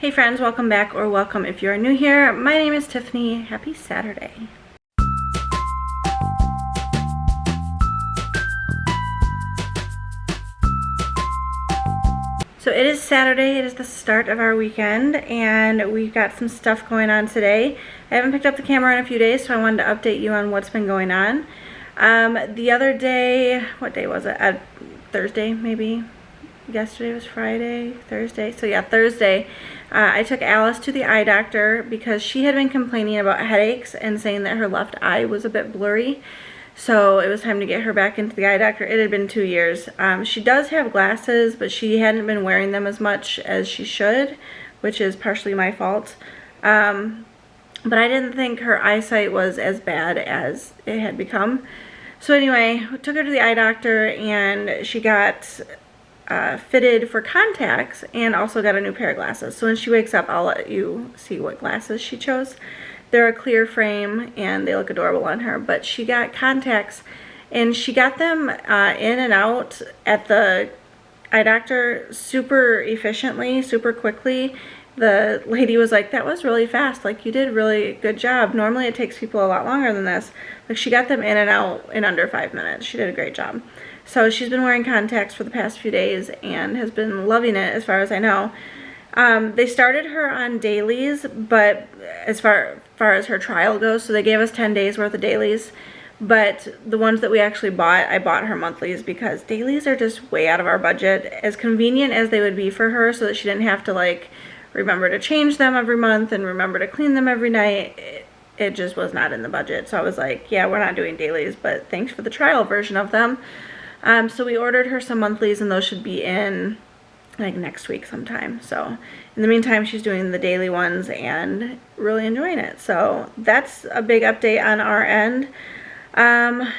Hey friends, welcome back, or welcome if you're new here. My name is Tiffany. Happy Saturday. So it is Saturday, it is the start of our weekend, and we've got some stuff going on today. I haven't picked up the camera in a few days, so I wanted to update you on what's been going on. The other day, what day was it? Thursday, maybe? Yesterday was Friday, Thursday. So yeah, Thursday, I took Alice to the eye doctor because she had been complaining about headaches and saying that her left eye was a bit blurry. So it was time to get her back into the eye doctor. It had been 2 years. She does have glasses, but she hadn't been wearing them as much as she should, which is partially my fault. But I didn't think her eyesight was as bad as it had become. So anyway, we took her to the eye doctor, and she got fitted for contacts and also got a new pair of glasses. So when she wakes up, I'll let you see what glasses she chose. They're a clear frame and they look adorable on her, but she got contacts and she got them in and out at the eye doctor super efficiently, super quickly. The lady was like, that was really fast, like you did a really good job. Normally it takes people a lot longer than this. Like, she got them in and out in under 5 minutes. She did a great job. So she's been wearing contacts for the past few days and has been loving it as far as I know. They started her on dailies, but as far as her trial goes, so they gave us 10 days worth of dailies. But the ones that we actually bought, I bought her monthlies because dailies are just way out of our budget. As convenient as they would be for her so that she didn't have to like remember to change them every month and remember to clean them every night, it just was not in the budget. So I was like, yeah, we're not doing dailies, but thanks for the trial version of them. So we ordered her some monthlies, and those should be in like next week sometime. So in the meantime, she's doing the daily ones and really enjoying it. So that's a big update on our end.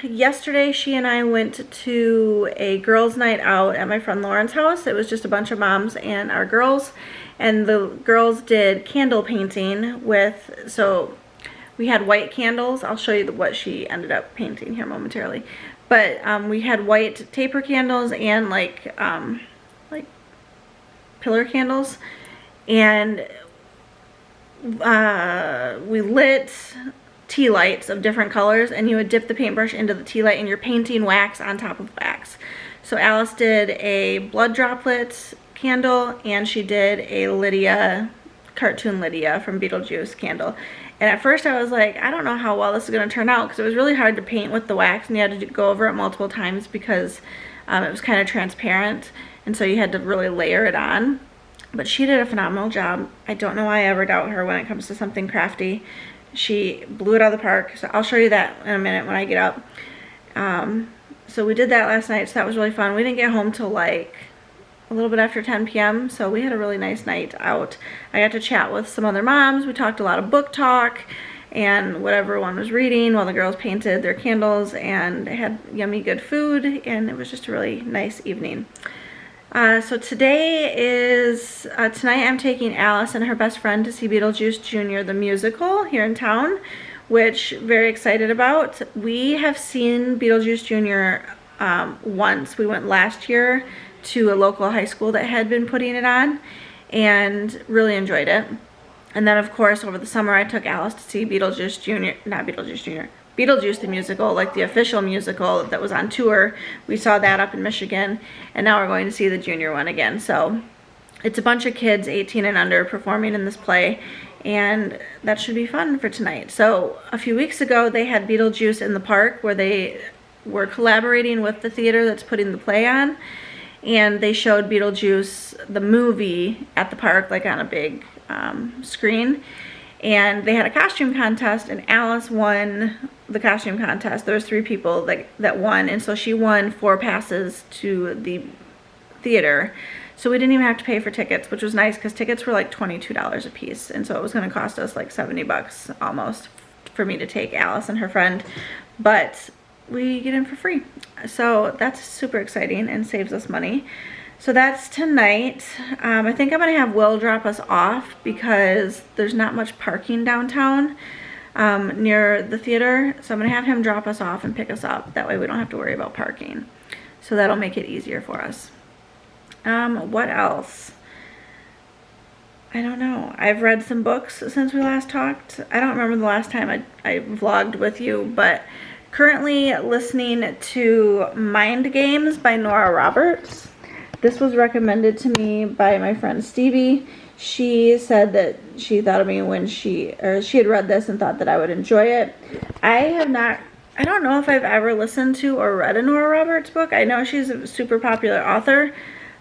Yesterday she and I went to a girls' night out at my friend Lauren's house. It was just a bunch of moms and our girls, and the girls did candle painting with, so we had white candles. I'll show you what she ended up painting here momentarily. But we had white taper candles and like pillar candles, and we lit tea lights of different colors, and you would dip the paintbrush into the tea light and you're painting wax on top of wax. So Alice did a blood droplets candle, and she did a Lydia, cartoon Lydia from Beetlejuice candle. And at first I was like, I don't know how well this is going to turn out, because it was really hard to paint with the wax and you had to go over it multiple times because it was kind of transparent, and so you had to really layer it on. But she did a phenomenal job. I don't know why I ever doubt her when it comes to something crafty. She blew it out of the park. So I'll show you that in a minute when I get up. So we did that last night, so that was really fun. We didn't get home till like a little bit after 10 p.m. so we had a really nice night out. I got to chat with some other moms. We talked a lot of book talk and what everyone was reading while the girls painted their candles, and had yummy good food, and it was just a really nice evening. So today is, tonight I'm taking Alice and her best friend to see Beetlejuice Jr. the musical here in town, which very excited about. We have seen Beetlejuice Jr. Once. We went last year to a local high school that had been putting it on and really enjoyed it. And then of course over the summer I took Alice to see Beetlejuice Jr. Not Beetlejuice Jr. Beetlejuice the musical, like the official musical that was on tour. We saw that up in Michigan, and now we're going to see the junior one again. So it's a bunch of kids 18 and under performing in this play, and that should be fun for tonight. So a few weeks ago they had Beetlejuice in the park, where they were collaborating with the theater that's putting the play on, and they showed Beetlejuice the movie at the park, like on a big screen. And they had a costume contest, and Alice won the costume contest. There was 3 people that won, and so she won 4 passes to the theater. So we didn't even have to pay for tickets, which was nice because tickets were like $22 a piece, and so it was going to cost us like 70 bucks almost for me to take Alice and her friend, but we get in for free. So that's super exciting and saves us money. So that's tonight. I think I'm gonna have Will drop us off because there's not much parking downtown near the theater. So I'm gonna have him drop us off and pick us up. That way we don't have to worry about parking. So that'll make it easier for us. What else? I don't know. I've read some books since we last talked. I don't remember the last time I vlogged with you, but currently listening to Mind Games by Nora Roberts. This was recommended to me by my friend Stevie. She said that she thought of me when she had read this and thought that I would enjoy it. I don't know if I've ever listened to or read a Nora Roberts book. I know she's a super popular author.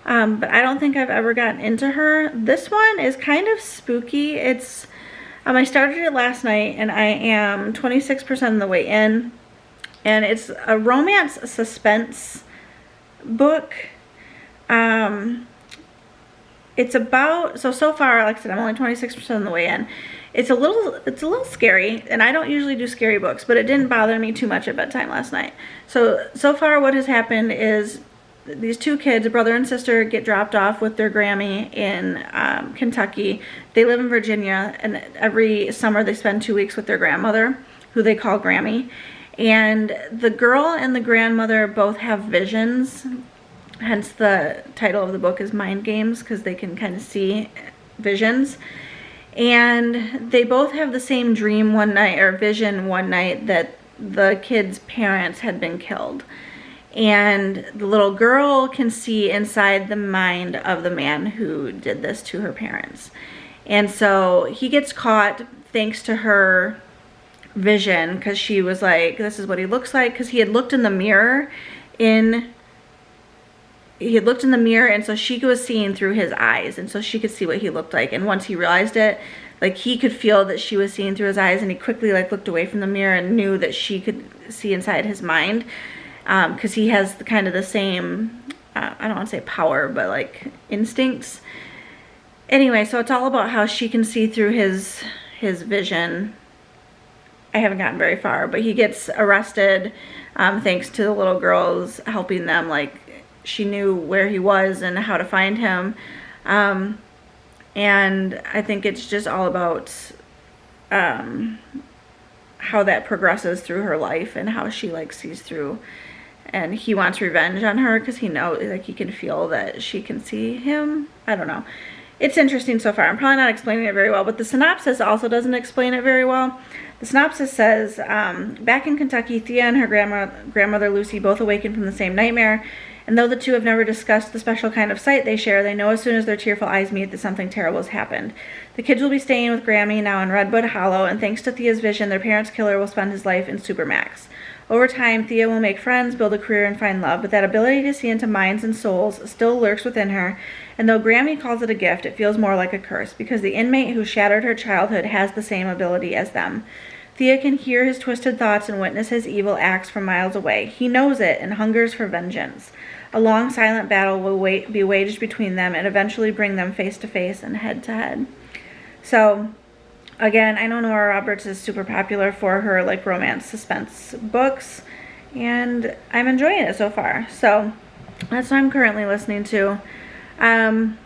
But I don't think I've ever gotten into her. This one is kind of spooky. It's, I started it last night and I am 26% of the way in. And it's a romance suspense book. It's about, so far, like I said, I'm only 26% of the way in. It's a little scary, and I don't usually do scary books, but it didn't bother me too much at bedtime last night. So far what has happened is these two kids, a brother and sister, get dropped off with their Grammy in Kentucky. They live in Virginia, and every summer they spend 2 weeks with their grandmother, who they call Grammy. And the girl and the grandmother both have visions, hence the title of the book is Mind Games, because they can kind of see visions. And they both have the same dream one night, or vision one night, that the kids' parents had been killed. And the little girl can see inside the mind of the man who did this to her parents. And so he gets caught thanks to her vision, because she was like, this is what he looks like, because he had looked in the mirror and so she was seeing through his eyes, and so she could see what he looked like. And once he realized it, like, he could feel that she was seeing through his eyes, and he quickly like looked away from the mirror and knew that she could see inside his mind. Because he has kind of the same, I don't want to say power, but like instincts. Anyway, so it's all about how she can see through his vision. I haven't gotten very far, but he gets arrested thanks to the little girls helping them. Like, she knew where he was and how to find him. And I think it's just all about how that progresses through her life and how she like sees through. And he wants revenge on her because he knows, like, he can feel that she can see him. I don't know. It's interesting so far. I'm probably not explaining it very well, but the synopsis also doesn't explain it very well. The synopsis says, back in Kentucky, Thea and her grandmother Lucy both awaken from the same nightmare. And though the two have never discussed the special kind of sight they share, they know as soon as their tearful eyes meet that something terrible has happened. The kids will be staying with Grammy now in Redwood Hollow, and thanks to Thea's vision, their parents' killer will spend his life in Supermax. Over time, Thea will make friends, build a career, and find love, but that ability to see into minds and souls still lurks within her, and though Grammy calls it a gift, it feels more like a curse, because the inmate who shattered her childhood has the same ability as them. Thea can hear his twisted thoughts and witness his evil acts from miles away. He knows it and hungers for vengeance. A long, silent battle will be waged between them and eventually bring them face to face and head to head. So, again, I know Nora Roberts is super popular for her like romance suspense books, and I'm enjoying it so far. So that's what I'm currently listening to. I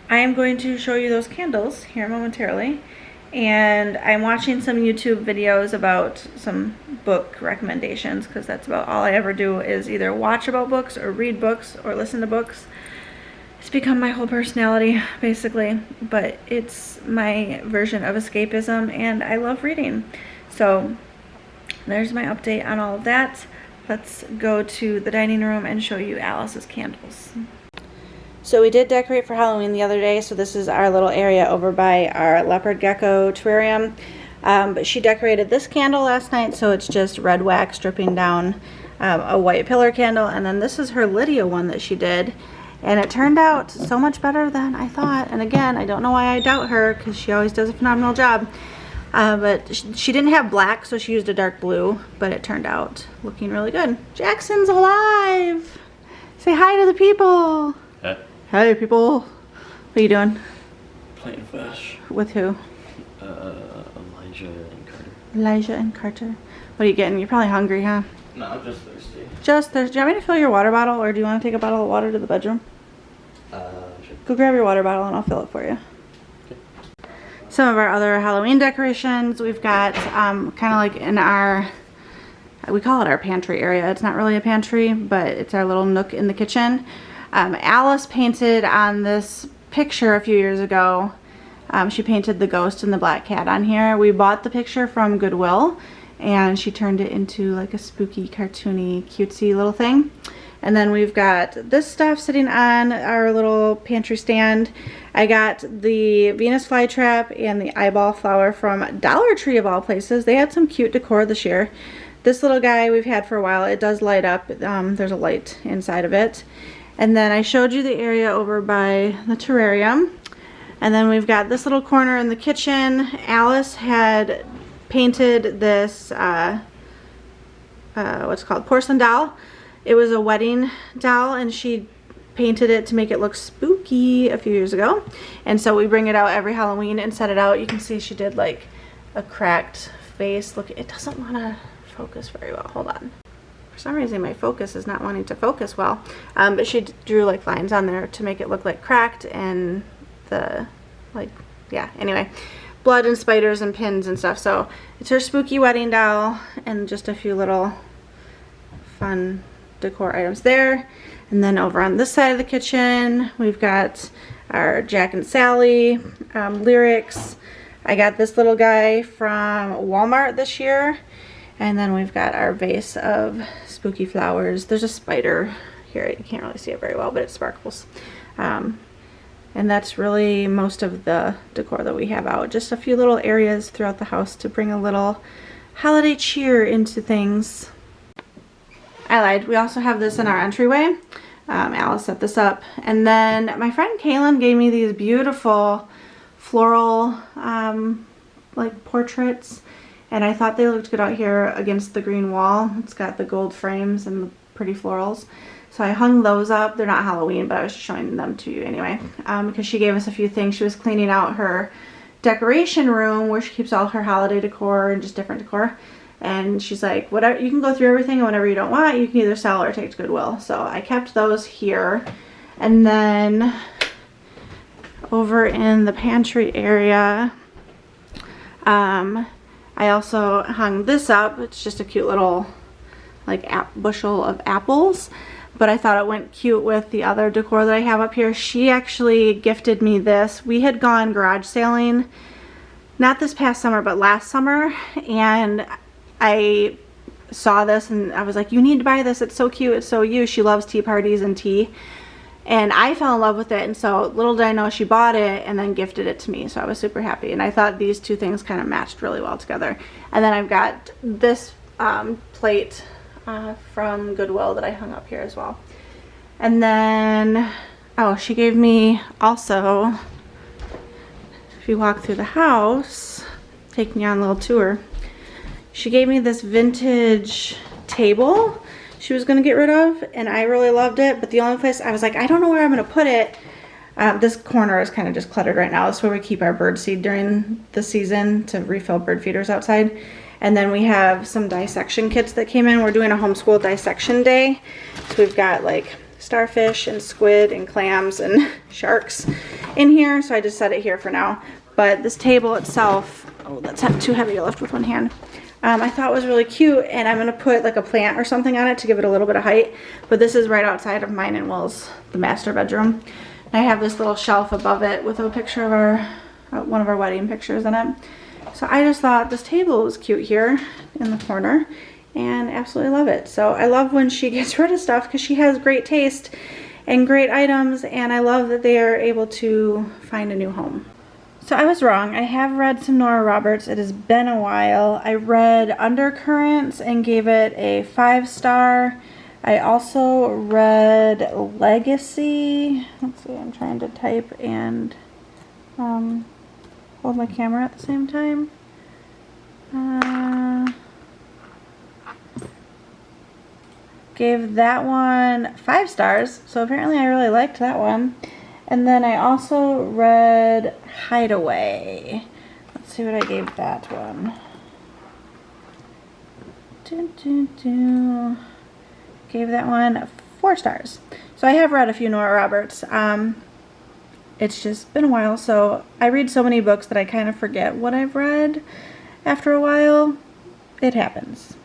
am going to show you those candles here momentarily, and I'm watching some YouTube videos about some book recommendations, because that's about all I ever do, is either watch about books or read books or listen to books. It's become my whole personality, basically, but it's my version of escapism, and I love reading. So there's my update on all of that. Let's go to the dining room and show you Alice's candles. So we did decorate for Halloween the other day, so this is our little area over by our leopard gecko terrarium. But she decorated this candle last night, so it's just red wax dripping down a white pillar candle, and then this is her Lydia one that she did. And it turned out so much better than I thought. And again, I don't know why I doubt her, because she always does a phenomenal job. But she didn't have black, so she used a dark blue. But it turned out looking really good. Jackson's alive! Say hi to the people! Hey. Hey, people. What are you doing? Playing fish. With who? Elijah and Carter. Elijah and Carter. What are you getting? You're probably hungry, huh? No, I'm just thirsty. Just thirsty. Do you want me to fill your water bottle, or do you want to take a bottle of water to the bedroom? Sure. Go grab your water bottle and I'll fill it for you. Okay. Some of our other Halloween decorations, we've got kind of like in our, we call it our pantry area. It's not really a pantry, but it's our little nook in the kitchen. Alice painted on this picture a few years ago. She painted the ghost and the black cat on here. We bought the picture from Goodwill, and she turned it into like a spooky, cartoony, cutesy little thing. And then we've got this stuff sitting on our little pantry stand. I got the Venus flytrap and the eyeball flower from Dollar Tree of all places. They had some cute decor this year. This little guy we've had for a while. It does light up. There's a light inside of it. And then I showed you the area over by the terrarium. And then we've got this little corner in the kitchen. Alice had painted this, what's it called, porcelain doll. It was a wedding doll, and she painted it to make it look spooky a few years ago. And so we bring it out every Halloween and set it out. You can see she did like a cracked face. Look, it doesn't want to focus very well. Hold on. For some reason my focus is not wanting to focus well. But she drew like lines on there to make it look like cracked, and the, like, yeah, anyway, blood and spiders and pins and stuff. So it's her spooky wedding doll and just a few little fun decor items there. And then over on this side of the kitchen, we've got our Jack and Sally lyrics. I got this little guy from Walmart this year. And then we've got our vase of spooky flowers. There's a spider here. You can't really see it very well, but it sparkles. And that's really most of the decor that we have out. Just a few little areas throughout the house to bring a little holiday cheer into things. I lied. We also have this in our entryway. Alice set this up. And then my friend Kaylin gave me these beautiful floral like portraits. And I thought they looked good out here against the green wall. It's got the gold frames and the pretty florals. So I hung those up. They're not Halloween, but I was just showing them to you anyway. Because she gave us a few things. She was cleaning out her decoration room where she keeps all her holiday decor and just different decor. And she's like, whatever, you can go through everything, and whatever you don't want, you can either sell or take to Goodwill. So I kept those here. And then over in the pantry area, I also hung this up. It's just a cute little like bushel of apples. But I thought it went cute with the other decor that I have up here. She actually gifted me this. We had gone garage sailing, not this past summer, but last summer. And I saw this and I was like, you need to buy this. It's so cute. It's so you. She loves tea parties and tea. And I fell in love with it. And so little did I know she bought it and then gifted it to me. So I was super happy. And I thought these two things kind of matched really well together. And then I've got this plate from Goodwill that I hung up here as well. And then, oh, she gave me also, if you walk through the house, take me on a little tour. She gave me this vintage table she was gonna get rid of, and I really loved it, but the only place I was like, I don't know where I'm gonna put it. This corner is kind of just cluttered right now. This is where we keep our bird seed during the season to refill bird feeders outside. And then we have some dissection kits that came in. We're doing a homeschool dissection day. So we've got like starfish and squid and clams and sharks in here. So I just set it here for now. But this table itself, oh, that's too heavy to lift with one hand. I thought was really cute, and I'm gonna put like a plant or something on it to give it a little bit of height. But this is right outside of mine and Will's, the master bedroom. And I have this little shelf above it with a picture of our, one of our wedding pictures in it. So I just thought this table was cute here in the corner, and absolutely love it. So I love when she gets rid of stuff because she has great taste and great items, and I love that they are able to find a new home. So I was wrong. I have read some Nora Roberts. It has been a while. I read Undercurrents and gave it a 5-star. I also read Legacy. Let's see, I'm trying to type and hold my camera at the same time. Gave that one 5 stars, so apparently I really liked that one. And then I also read Hideaway. Let's see what I gave that one. Gave that one 4 stars. So I have read a few Nora Roberts. It's just been a while, so I read so many books that I kind of forget what I've read after a while. It happens.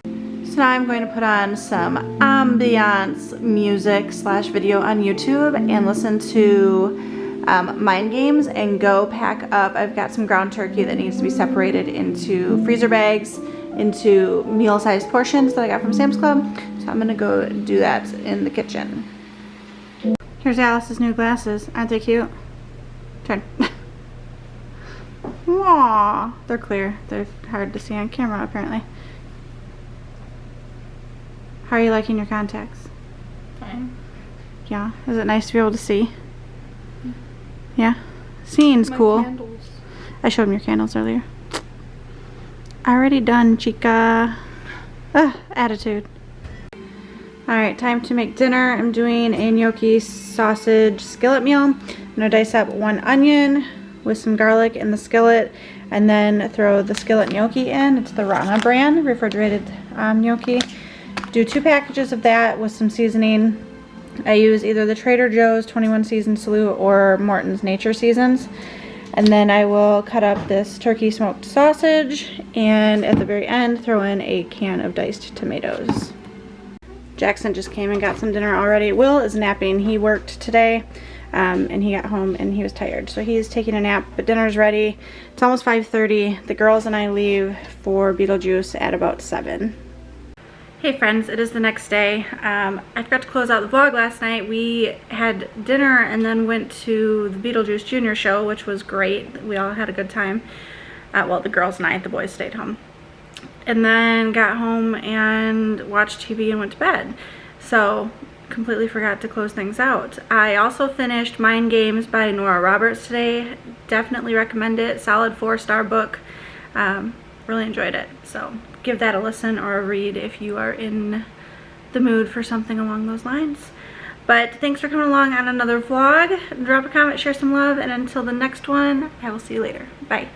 So now I'm going to put on some Ambiance music / video on YouTube and listen to Mind Games and go pack up. I've got some ground turkey that needs to be separated into freezer bags, into meal-sized portions that I got from Sam's Club. So I'm gonna go do that in the kitchen. Here's Alice's new glasses. Aren't they cute? Turn. Aww, they're clear. They're hard to see on camera apparently. How are you liking your contacts? Fine. Yeah, is it nice to be able to see? Yeah, seeing's cool. Candles. I showed him your candles earlier. Already done, chica. Attitude. Alright, time to make dinner. I'm doing a gnocchi sausage skillet meal. I'm gonna dice up 1 onion with some garlic in the skillet and then throw the skillet gnocchi in. It's the Rana brand, refrigerated gnocchi. Do 2 packages of that with some seasoning. I use either the Trader Joe's 21 season salute or Morton's Nature Seasons. And then I will cut up this turkey smoked sausage and at the very end throw in a can of diced tomatoes. Jackson just came and got some dinner already. Will is napping. He worked today and he got home and he was tired. So he's taking a nap, but dinner's ready. It's almost 5:30. The girls and I leave for Beetlejuice at about 7. Hey friends, it is the next day. I forgot to close out the vlog last night. We had dinner and then went to the Beetlejuice Jr show, which was great. We all had a good time. Well, the girls and I, the boys stayed home. And then got home and watched TV and went to bed. So, completely forgot to close things out. I also finished Mind Games by Nora Roberts today. Definitely recommend it. Solid 4-star book. Really enjoyed it. So, give that a listen or a read if you are in the mood for something along those lines. But thanks for coming along on another vlog. Drop a comment, share some love, and until the next one, I will see you later. Bye.